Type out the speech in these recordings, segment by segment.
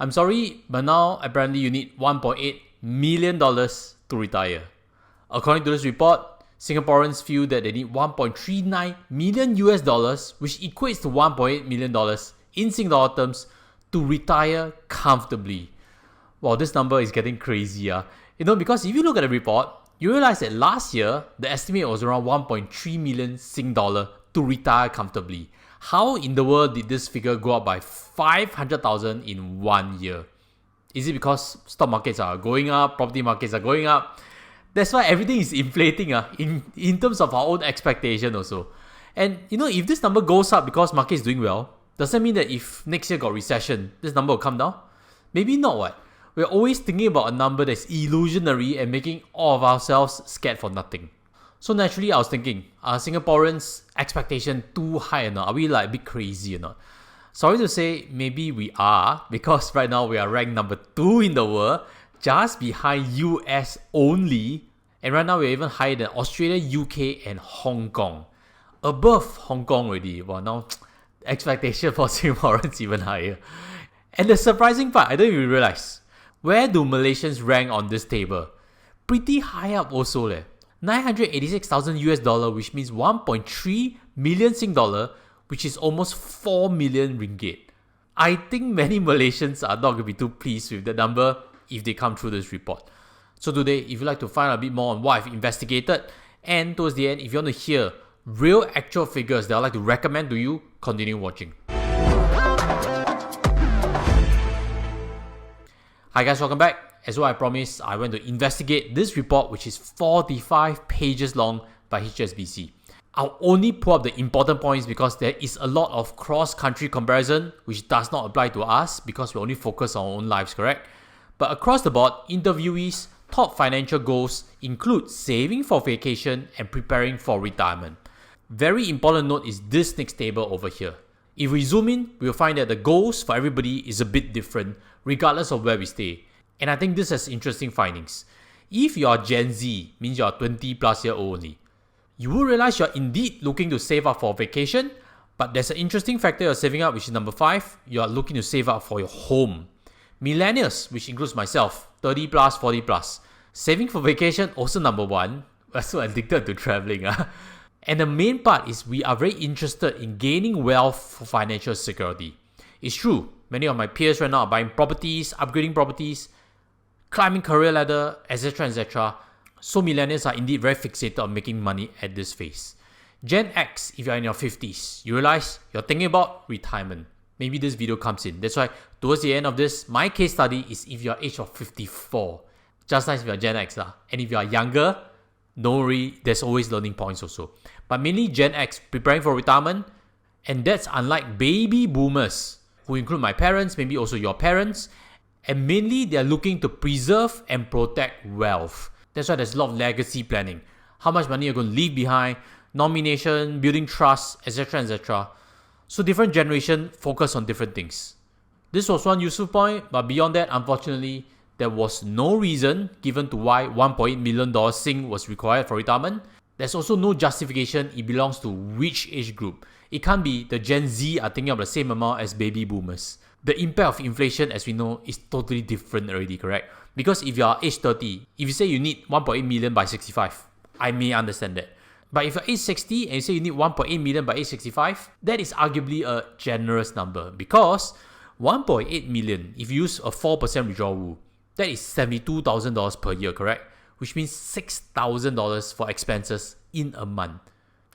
I'm sorry, but now apparently you need $1.8 million to retire. According to this report, Singaporeans feel that they need 1.39 million US dollars, which equates to $1.8 million in Singapore terms, to retire comfortably. Wow, this number is getting crazy. Because if you look at the report, you realize that last year, the estimate was around 1.3 million Sing dollar to retire comfortably. How in the world did this figure go up by 500,000 in 1 year? Is it because stock markets are going up, property markets are going up? That's why everything is inflating in terms of our own expectation also. And if this number goes up because market is doing well, does that mean that if next year got recession, this number will come down? Maybe not, what? We're always thinking about a number that's illusionary and making all of ourselves scared for nothing. So naturally, I was thinking, are Singaporeans' expectation too high or not? Are we a bit crazy or not? Sorry to say, maybe we are, because right now we are ranked number 2 in the world, just behind US only, and right now we're even higher than Australia, UK, and Hong Kong. Above Hong Kong already. Well, now expectation for Singaporeans even higher. And the surprising part, I don't even realize, where do Malaysians rank on this table? Pretty high up also leh. 986,000 US dollar, which means 1.3 million Sing dollar, which is almost 4 million ringgit. I think many Malaysians are not going to be too pleased with the number if they come through this report. So today, if you'd like to find out a bit more on what I've investigated, and towards the end, if you want to hear real actual figures that I'd like to recommend to you, continue watching. Hi guys, welcome back. As what I promised, I went to investigate this report, which is 45 pages long by HSBC. I'll only pull up the important points because there is a lot of cross-country comparison which does not apply to us because we only focus on our own lives, correct? But across the board, interviewees' top financial goals include saving for vacation and preparing for retirement. Very important note is this next table over here. If we zoom in, we'll find that the goals for everybody is a bit different regardless of where we stay. And I think this has interesting findings. If you are Gen Z, means you are 20 plus year old only, you will realize you are indeed looking to save up for vacation, but there's an interesting factor you're saving up, which is number 5, you are looking to save up for your home. Millennials, which includes myself, 30 plus, 40 plus, saving for vacation also number 1. We're so addicted to traveling. And the main part is we are very interested in gaining wealth for financial security. It's true, many of my peers right now are buying properties, upgrading properties, climbing career ladder, etc. etc. So millennials are indeed very fixated on making money at this phase. Gen X, if you're in your 50s, you realize you're thinking about retirement. Maybe this video comes in. That's why towards the end of this, my case study is if you're age of 54. Just nice if you're Gen X. And if you're younger, don't worry, there's always learning points also. But mainly Gen X preparing for retirement, and that's unlike baby boomers, who include my parents, maybe also your parents, and mainly they're looking to preserve and protect wealth. That's why there's a lot of legacy planning. How much money you're going to leave behind, nomination, building trust, etc. etc. So different generation focus on different things. This was one useful point, but beyond that, unfortunately, there was no reason given to why $1.8 million Sing was required for retirement. There's also no justification it belongs to which age group. It can't be the Gen Z are thinking of the same amount as baby boomers. The impact of inflation, as we know, is totally different already, correct? Because if you are age 30, if you say you need 1.8 million by 65, I may understand that. But if you're age 60 and you say you need 1.8 million by age 65, that is arguably a generous number because 1.8 million, if you use a 4% withdrawal rule, that is $72,000 per year, correct? Which means $6,000 for expenses in a month.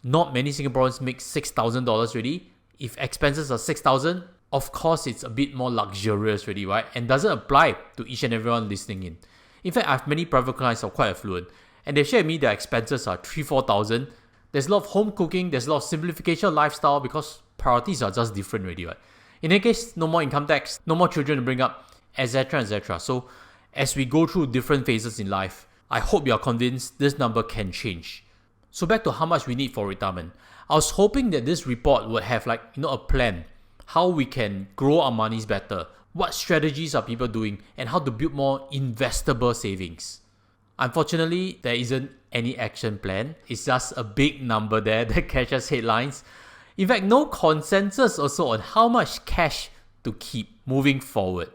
Not many Singaporeans make $6,000 already. If expenses are $6,000, of course it's a bit more luxurious already, right? And doesn't apply to each and everyone listening in. In fact, I have many private clients who are quite affluent, and they share with me their expenses are $3,000-4,000. There's a lot of home cooking, there's a lot of simplification of lifestyle because priorities are just different already, right? In any case, no more income tax, no more children to bring up, etc. etc. So as we go through different phases in life, I hope you are convinced this number can change. So back to how much we need for retirement. I was hoping that this report would have a plan, how we can grow our monies better, what strategies are people doing, and how to build more investable savings. Unfortunately, there isn't any action plan. It's just a big number there that catches headlines. In fact, no consensus also on how much cash to keep moving forward.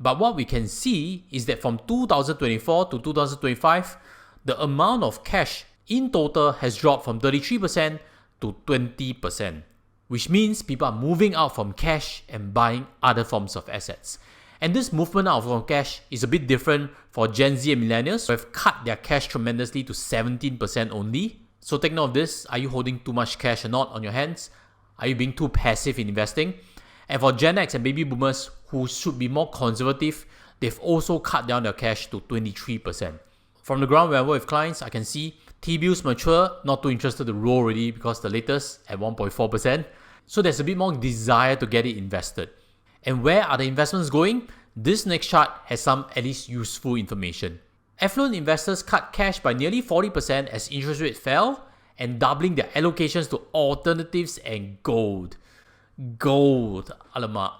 But what we can see is that from 2024 to 2025, the amount of cash in total has dropped from 33% to 20%, which means people are moving out from cash and buying other forms of assets. And this movement out from cash is a bit different for Gen Z and millennials who have cut their cash tremendously to 17% only. So take note of this. Are you holding too much cash or not on your hands? Are you being too passive in investing? And for Gen X and baby boomers who should be more conservative, they've also cut down their cash to 23%. From the ground where I work with clients, I can see T-bills mature, not too interested to roll already because the latest at 1.4%. So there's a bit more desire to get it invested. And where are the investments going? This next chart has some at least useful information. Affluent investors cut cash by nearly 40% as interest rates fell and doubling their allocations to alternatives and gold. Gold, alamak,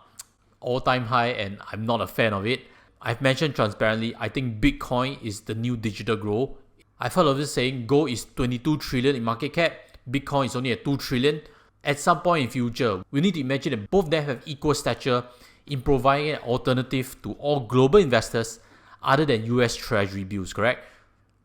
all-time high, and I'm not a fan of it. I've mentioned transparently, I think Bitcoin is the new digital gold. I've heard of this saying, gold is 22 trillion in market cap, Bitcoin is only at 2 trillion. At some point in future, we need to imagine that both of them have equal stature in providing an alternative to all global investors other than US Treasury bills, correct?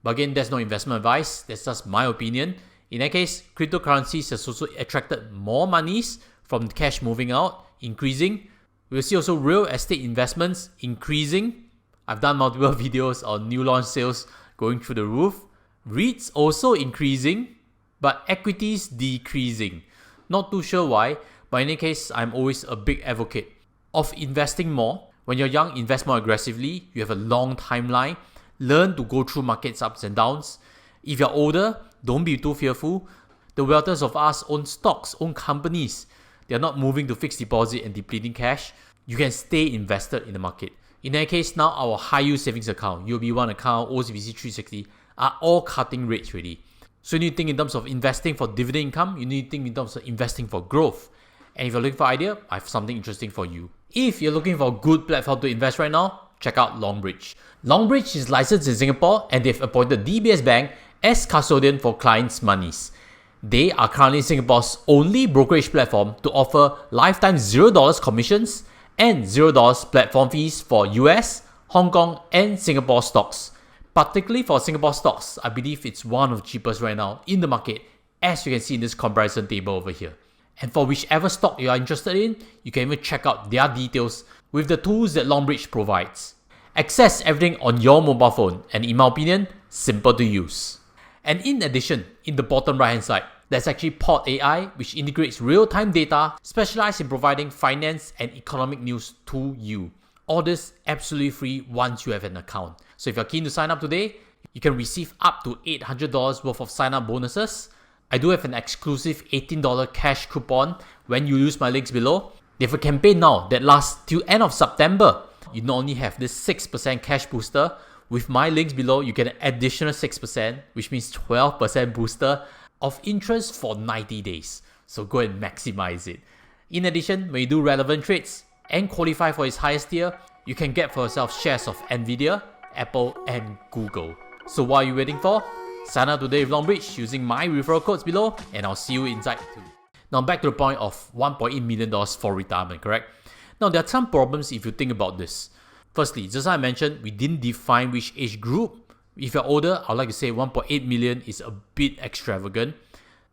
But again, that's not investment advice, that's just my opinion. In that case, cryptocurrencies has also attracted more monies from cash moving out, increasing. We'll see also real estate investments increasing. I've done multiple videos on new launch sales going through the roof. REITs also increasing, but equities decreasing. Not too sure why, but in any case, I'm always a big advocate of investing more. When you're young, invest more aggressively. You have a long timeline. Learn to go through markets ups and downs. If you're older, don't be too fearful. The wealthers of us own stocks, own companies. They're not moving to fixed deposit and depleting cash. You can stay invested in the market. In that case, now our high yield savings account, UOB1 account, OCBC 360 are all cutting rates already. So you need to think in terms of investing for dividend income. You need to think in terms of investing for growth. And if you're looking for an idea, I have something interesting for you. If you're looking for a good platform to invest right now, check out Longbridge. Longbridge is licensed in Singapore and they've appointed DBS Bank as custodian for clients' monies. They are currently Singapore's only brokerage platform to offer lifetime $0 commissions and $0 platform fees for US, Hong Kong, and Singapore stocks. Particularly for Singapore stocks, I believe it's one of the cheapest right now in the market, as you can see in this comparison table over here. And for whichever stock you are interested in, you can even check out their details with the tools that Longbridge provides. Access everything on your mobile phone, and in my opinion, simple to use. And in addition, in the bottom right hand side, there's actually Pod AI, which integrates real-time data specialized in providing finance and economic news to you. All this absolutely free once you have an account. So if you're keen to sign up today, you can receive up to $800 worth of sign-up bonuses. I do have an exclusive $18 cash coupon when you use my links below. They have a campaign now that lasts till end of September. You not only have this 6% cash booster, with my links below, you get an additional 6%, which means 12% booster of interest for 90 days. So go and maximize it. In addition, when you do relevant trades and qualify for its highest tier, you can get for yourself shares of Nvidia, Apple, and Google. So what are you waiting for? Sign up today with Longbridge using my referral codes below, and I'll see you inside too. Now back to the point of $1.8 million for retirement, correct? Now there are some problems if you think about this. Firstly, just as I mentioned, we didn't define which age group. If you're older, I'd like to say 1.8 million is a bit extravagant.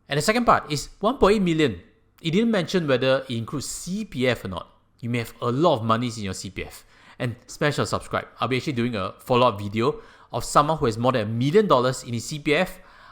And the second part is 1.8 million. It didn't mention whether it includes CPF or not. You may have a lot of monies in your CPF. And smash or subscribe. I'll be actually doing a follow-up video of someone who has more than $1 million in his CPF.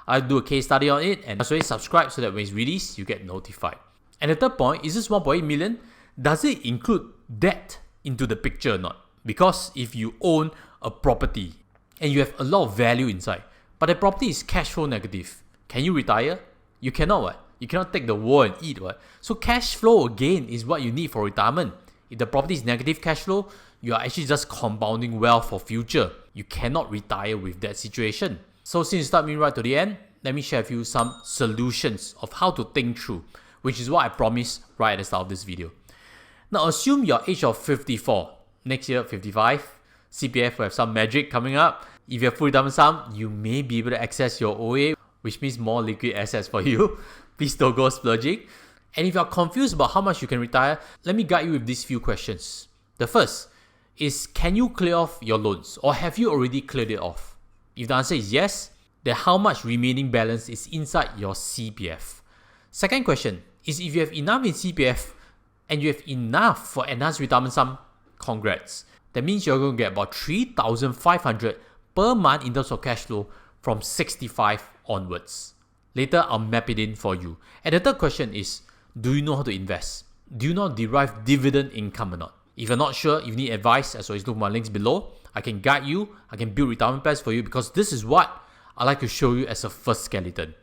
I'll do a case study on it, and also subscribe so that when it's released, you get notified. And the third point, is this 1.8 million? Does it include debt into the picture or not? Because if you own a property and you have a lot of value inside, but the property is cash flow negative, can you retire? You cannot, what? You cannot take the war and eat, what? So cash flow again is what you need for retirement. If the property is negative cash flow, you are actually just compounding wealth for future. You cannot retire with that situation. So since you start me right to the end, let me share with you some solutions of how to think through, which is what I promised right at the start of this video. Now assume you're age of 54, next year 55, CPF will have some magic coming up. If you have full retirement sum, you may be able to access your OA, which means more liquid assets for you. Please don't go splurging. And if you're confused about how much you can retire, let me guide you with these few questions. The first, is, can you clear off your loans, or have you already cleared it off? If the answer is yes, then how much remaining balance is inside your CPF? Second question is, if you have enough in CPF and you have enough for enhanced retirement sum, congrats. That means you're going to get about 3,500 per month in terms of cash flow from 65 onwards. Later, I'll map it in for you. And the third question is, do you know how to invest? Do you know how to derive dividend income or not? If you're not sure, if you need advice, as always, look at my links below. I can guide you, I can build retirement plans for you, because this is what I like to show you as a first skeleton.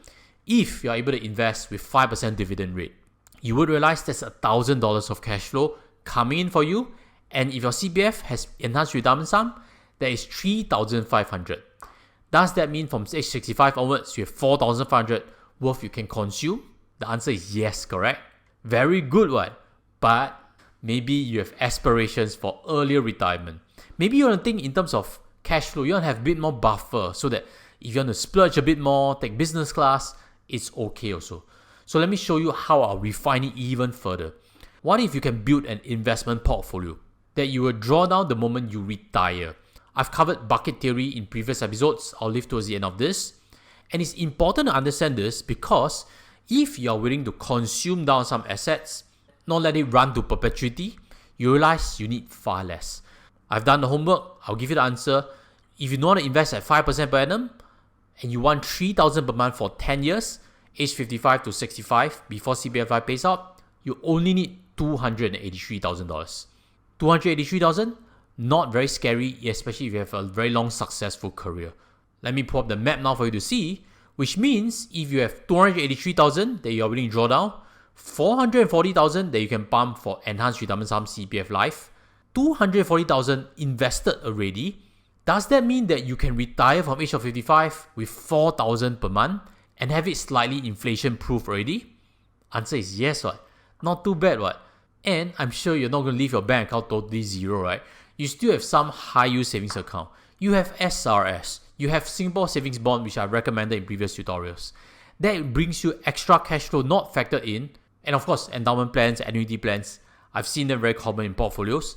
If you're able to invest with 5% dividend rate, you would realize there's $1,000 of cash flow coming in for you. And if your CPF has enhanced retirement sum, that is 3,500. Does that mean from age 65 onwards, you have 4,500 worth you can consume? The answer is yes, correct? Very good one. But maybe you have aspirations for earlier retirement. Maybe you want to think in terms of cash flow. You want to have a bit more buffer so that if you want to splurge a bit more, take business class, it's okay also. So let me show you how I'll refine it even further. What if you can build an investment portfolio that you will draw down the moment you retire? I've covered bucket theory in previous episodes. I'll leave towards the end of this. And it's important to understand this because if you're willing to consume down some assets, not let it run to perpetuity, you realize you need far less. I've done the homework. I'll give you the answer. If you want to invest at 5% per annum and you want 3,000 per month for 10 years, age 55 to 65 before CPF Life pays out, you only need $283,000. 283,000? Not very scary, especially if you have a very long successful career. Let me pull up the map now for you to see, which means if you have 283,000 that you are willing to draw down, 440,000 that you can pump for enhanced retirement sum CPF Life, 240,000 invested already. Does that mean that you can retire from age of 55 with 4,000 per month and have it slightly inflation proof already? Answer is yes, what? Not too bad, what? And I'm sure you're not going to leave your bank account totally zero, right? You still have some high yield savings account. You have SRS. You have Singapore Savings Bond, which I recommended in previous tutorials. That brings you extra cash flow not factored in. And of course, endowment plans, annuity plans. I've seen them very common in portfolios.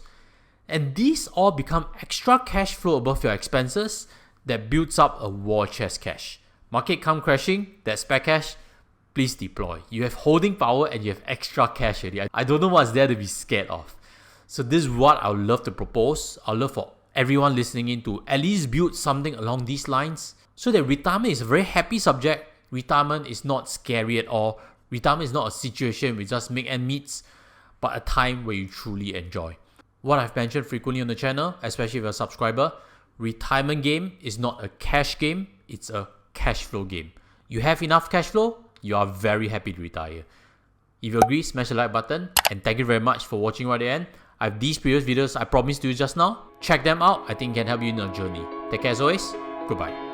And these all become extra cash flow above your expenses that builds up a war chest cash. Market come crashing, that spare cash, please deploy. You have holding power and you have extra cash already. I don't know what's there to be scared of. So this is what I would love to propose. I'd love for everyone listening in to at least build something along these lines so that retirement is a very happy subject. Retirement is not scary at all. Retirement is not a situation with just make and meets, but a time where you truly enjoy. What I've mentioned frequently on the channel, especially if you're a subscriber, retirement game is not a cash game, it's a cash flow game. You have enough cash flow, you are very happy to retire. If you agree, smash the like button, and thank you very much for watching right at the end. I have these previous videos I promised to you just now. Check them out, I think can help you in your journey. Take care as always, goodbye.